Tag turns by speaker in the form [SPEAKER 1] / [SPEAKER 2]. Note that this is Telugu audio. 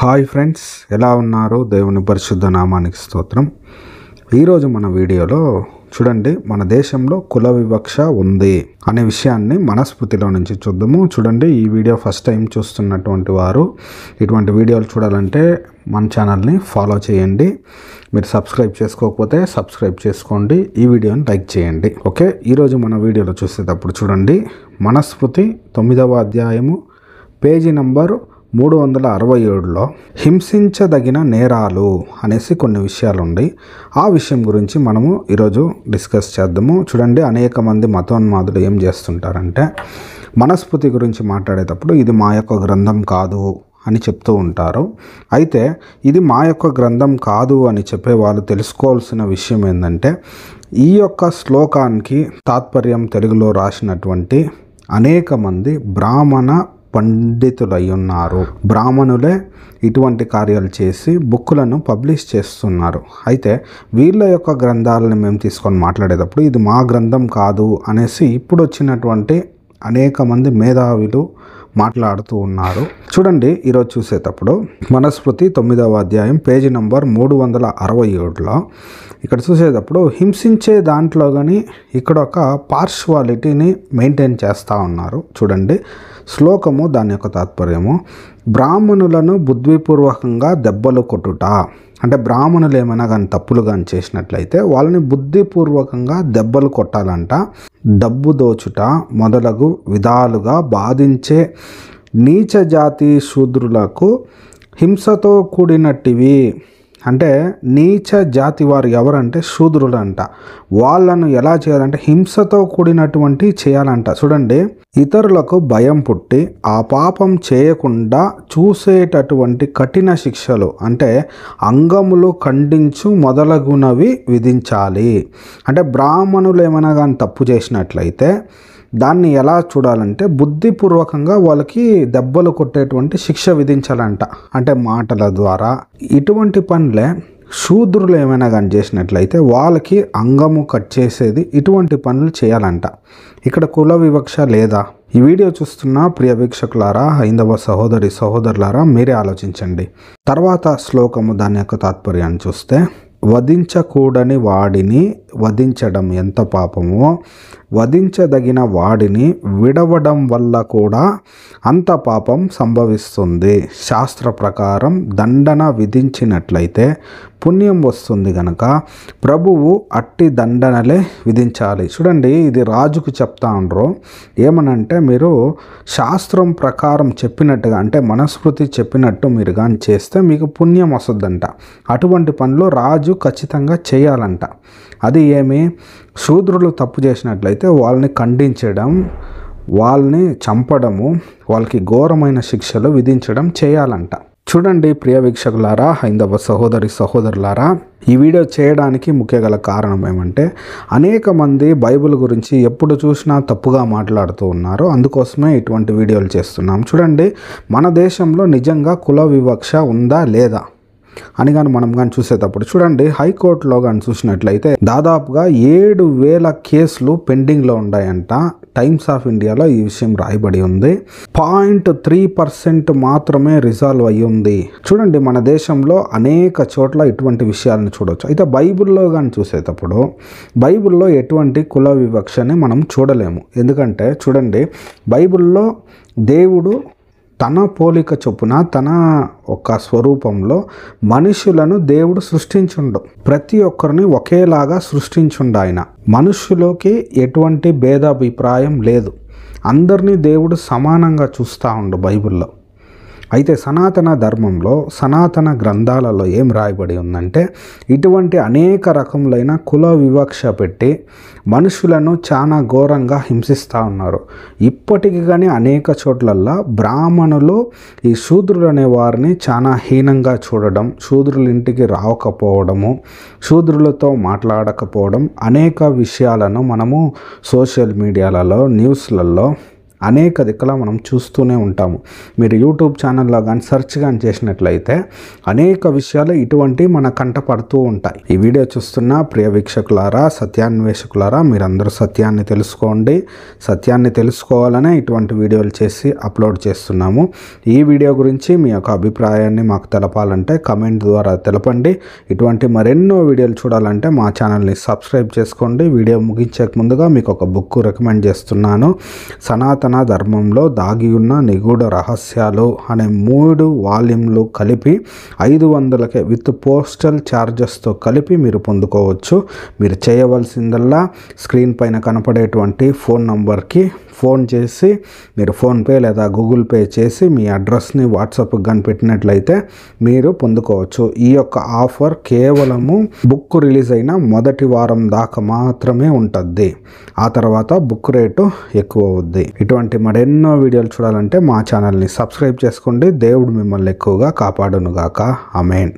[SPEAKER 1] హాయ్ ఫ్రెండ్స్, ఎలా ఉన్నారు? దేవుని పరిశుద్ధ నామానికి స్తోత్రం. ఈరోజు మన వీడియోలో చూడండి, మన దేశంలో కుల వివక్ష ఉంది అనే విషయాన్ని మనస్ఫృతిలో నుంచి చూద్దాము. చూడండి, ఈ వీడియో ఫస్ట్ టైం చూస్తున్నటువంటి వారు ఇటువంటి వీడియోలు చూడాలంటే మన ఛానల్ని ఫాలో చేయండి. మీరు సబ్స్క్రైబ్ చేసుకోకపోతే సబ్స్క్రైబ్ చేసుకోండి, ఈ వీడియోని లైక్ చేయండి. ఓకే, ఈరోజు మన వీడియోలో చూసేటప్పుడు చూడండి, మనస్ఫృతి 9వ అధ్యాయము పేజీ నంబర్ 367లో హింసించదగిన నేరాలు అనేసి కొన్ని విషయాలు ఉన్నాయి. ఆ విషయం గురించి మనము ఈరోజు డిస్కస్ చేద్దాము. చూడండి, అనేక మంది మతోన్మాదులు ఏం చేస్తుంటారంటే మనస్ఫృతి గురించి మాట్లాడేటప్పుడు ఇది మా యొక్క గ్రంథం కాదు అని చెప్తూ ఉంటారు. అయితే ఇది మా యొక్క గ్రంథం కాదు అని చెప్పే వాళ్ళు తెలుసుకోవాల్సిన విషయం ఏంటంటే, ఈ యొక్క శ్లోకానికి తాత్పర్యం తెలుగులో రాసినటువంటి అనేక మంది బ్రాహ్మణ పండితులై ఉన్నారు. బ్రాహ్మణులే ఇటువంటి కార్యాలు చేసి బుక్కులను పబ్లిష్ చేస్తున్నారు. అయితే వీళ్ళ యొక్క గ్రంథాలను మేము తీసుకొని మాట్లాడేటప్పుడు ఇది మా గ్రంథం కాదు అనేసి ఇప్పుడు వచ్చినటువంటి అనేక మంది మేధావులు మాట్లాడుతూ ఉన్నారు. చూడండి, ఈరోజు చూసేటప్పుడు మనస్ఫృతి 9వ అధ్యాయం పేజీ నంబర్ 367లో ఇక్కడ చూసేటప్పుడు హింసించే దాంట్లో కానీ ఇక్కడ ఒక పార్శ్వాలిటీని మెయింటైన్ చేస్తూ ఉన్నారు. చూడండి, శ్లోకము దాని యొక్క తాత్పర్యము, బ్రాహ్మణులను బుద్ధిపూర్వకంగా దెబ్బలు కొట్టుట. అంటే బ్రాహ్మణులు ఏమైనా కానీ తప్పులు కానీ చేసినట్లయితే వాళ్ళని బుద్ధిపూర్వకంగా దెబ్బలు కొట్టాలంట. డబ్బు దోచుట మొదలగు విధాలుగా బాధించే నీచ జాతి శూద్రులకు హింసతో కూడినట్టివి. అంటే నీచ జాతి వారు ఎవరంటే శూద్రులు అంట. వాళ్ళను ఎలా చేయాలంటే హింసతో కూడినటువంటి చేయాలంట. చూడండి, ఇతరులకు భయం పుట్టి ఆ పాపం చేయకుండా చూసేటటువంటి కఠిన శిక్షలు, అంటే అంగములు ఖండించు మొదలగునవి విధించాలి. అంటే బ్రాహ్మణులు ఏమైనా కానీ తప్పు చేసినట్లయితే దాన్ని ఎలా చూడాలంటే బుద్ధిపూర్వకంగా వాళ్ళకి దెబ్బలు కొట్టేటువంటి శిక్ష విధించాలంట. అంటే మాటల ద్వారా ఇటువంటి పనులే శూద్రులు ఏమైనా కానీ చేసినట్లయితే వాళ్ళకి అంగము కట్ చేసేది, ఇటువంటి పనులు చేయాలంట. ఇక్కడ కుల వివక్ష లేదా? ఈ వీడియో చూస్తున్న ప్రియ వీక్షకులారా, హైందవ సహోదరి సహోదరులారా, మీరే ఆలోచించండి. తర్వాత శ్లోకము దాని యొక్క తాత్పర్యాన్ని చూస్తే, వధించకూడని వాడిని వధించడం ఎంత పాపమో వధించదగిన వాడిని విడవడం వల్ల కూడా అంత పాపం సంభవిస్తుంది. శాస్త్ర ప్రకారం దండన విధించినట్లయితే పుణ్యం వస్తుంది గనక ప్రభువు అట్టి దండనలే విధించాలి. చూడండి, ఇది రాజుకు చెప్తా ఉండరు. ఏమనంటే మీరు శాస్త్రం ప్రకారం చెప్పినట్టుగా, అంటే మనస్ఫృతి చెప్పినట్టు మీరు కానీ చేస్తే మీకు పుణ్యం వస్తుందంట. అటువంటి పనులు రాజు ఖచ్చితంగా చేయాలంట. అది ఏమి? శూద్రులు తప్పు చేసినట్లయితే వాళ్ళని ఖండించడం, వాళ్ళని చంపడము, వాళ్ళకి ఘోరమైన శిక్షలు విధించడం చేయాలంట. చూడండి ప్రియ వీక్షకులారా, హైందవ సహోదరి సహోదరులారా, ఈ వీడియో చేయడానికి ముఖ్య గల కారణం ఏమంటే అనేక మంది బైబిల్ గురించి ఎప్పుడు చూసినా తప్పుగా మాట్లాడుతూ ఉన్నారు. అందుకోసమే ఇటువంటి వీడియోలు చేస్తున్నాం. చూడండి, మన దేశంలో నిజంగా కుల వివక్ష ఉందా లేదా అని కానీ మనం కానీ చూసేటప్పుడు చూడండి, హైకోర్టులో కానీ చూసినట్లయితే దాదాపుగా 7,000 కేసులు పెండింగ్లో ఉన్నాయంట. టైమ్స్ ఆఫ్ ఇండియాలో ఈ విషయం రాయబడి ఉంది. 0.3% మాత్రమే రిజాల్వ్ అయ్యి ఉంది. చూడండి, మన దేశంలో అనేక చోట్ల ఇటువంటి విషయాలను చూడవచ్చు. అయితే బైబిల్లో కానీ చూసేటప్పుడు బైబిల్లో ఎటువంటి కుల వివక్షని మనం చూడలేము. ఎందుకంటే చూడండి, బైబిల్లో దేవుడు తన పోలిక చొప్పున, తన ఒక స్వరూపంలో మనుషులను దేవుడు సృష్టించుండు. ప్రతి ఒక్కరిని ఒకేలాగా సృష్టించుండు ఆయన. మనుషులకి ఎటువంటి భేదాభిప్రాయం లేదు. అందరినీ దేవుడు సమానంగా చూస్తూ ఉండు బైబిల్లో. అయితే సనాతన ధర్మంలో, సనాతన గ్రంథాలలో ఏం రాయబడి ఉందంటే ఇటువంటి అనేక రకములైన కుల వివక్ష పెట్టి మనుషులను చాలా ఘోరంగా హింసిస్తూ ఉన్నారు. ఇప్పటికి కానీ అనేక చోట్లల్లో బ్రాహ్మణులు ఈ శూద్రులు అనే వారిని చాలా హీనంగా చూడడం, శూద్రుల ఇంటికి రావకపోవడము, శూద్రులతో మాట్లాడకపోవడం, అనేక విషయాలను మనము సోషల్ మీడియాలలో, న్యూస్లలో అనేక దిక్కులా మనం చూస్తూనే ఉంటాము. మీరు యూట్యూబ్ ఛానల్లో కానీ సెర్చ్ కానీ చేసినట్లయితే అనేక విషయాలు ఇటువంటి మన కంట పడుతూ ఉంటాయి. ఈ వీడియో చూస్తున్న ప్రియ వీక్షకులారా, సత్యాన్వేషకులారా, మీరందరూ సత్యాన్ని తెలుసుకోండి. సత్యాన్ని తెలుసుకోవాలనే ఇటువంటి వీడియోలు చేసి అప్లోడ్ చేస్తున్నాము. ఈ వీడియో గురించి మీ యొక్క అభిప్రాయాన్ని మాకు తెలపాలంటే కమెంట్ ద్వారా తెలపండి. ఇటువంటి మరెన్నో వీడియోలు చూడాలంటే మా ఛానల్ని సబ్స్క్రైబ్ చేసుకోండి. వీడియో ముగించే ముందుగా మీకు ఒక బుక్ రికమెండ్ చేస్తున్నాను. సనాతన ధర్మంలో దాగి ఉన్న నిగూఢ రహస్యాలు అనే 3 వాల్యూమ్లు కలిపి 500కే విత్ పోస్టల్ ఛార్జెస్తో కలిపి మీరు పొందుకోవచ్చు. మీరు చేయవలసిందల్లా స్క్రీన్ పైన కనపడేటువంటి ఫోన్ నంబర్కి ఫోన్ చేసి మీరు ఫోన్పే లేదా గూగుల్ పే చేసి మీ అడ్రస్ని వాట్సాప్కి కానీ పెట్టినట్లయితే మీరు పొందుకోవచ్చు. ఈ యొక్క ఆఫర్ కేవలము బుక్ రిలీజ్ అయిన మొదటి వారం దాకా మాత్రమే ఉంటుంది. ఆ తర్వాత బుక్ రేటు ఎక్కువ అవుద్ది. ఇటువంటి మరెన్నో వీడియోలు చూడాలంటే మా ఛానల్ని సబ్స్క్రైబ్ చేసుకోండి. దేవుడు మిమ్మల్ని ఎక్కువగా కాపాడునుగాక. ఆమేన్.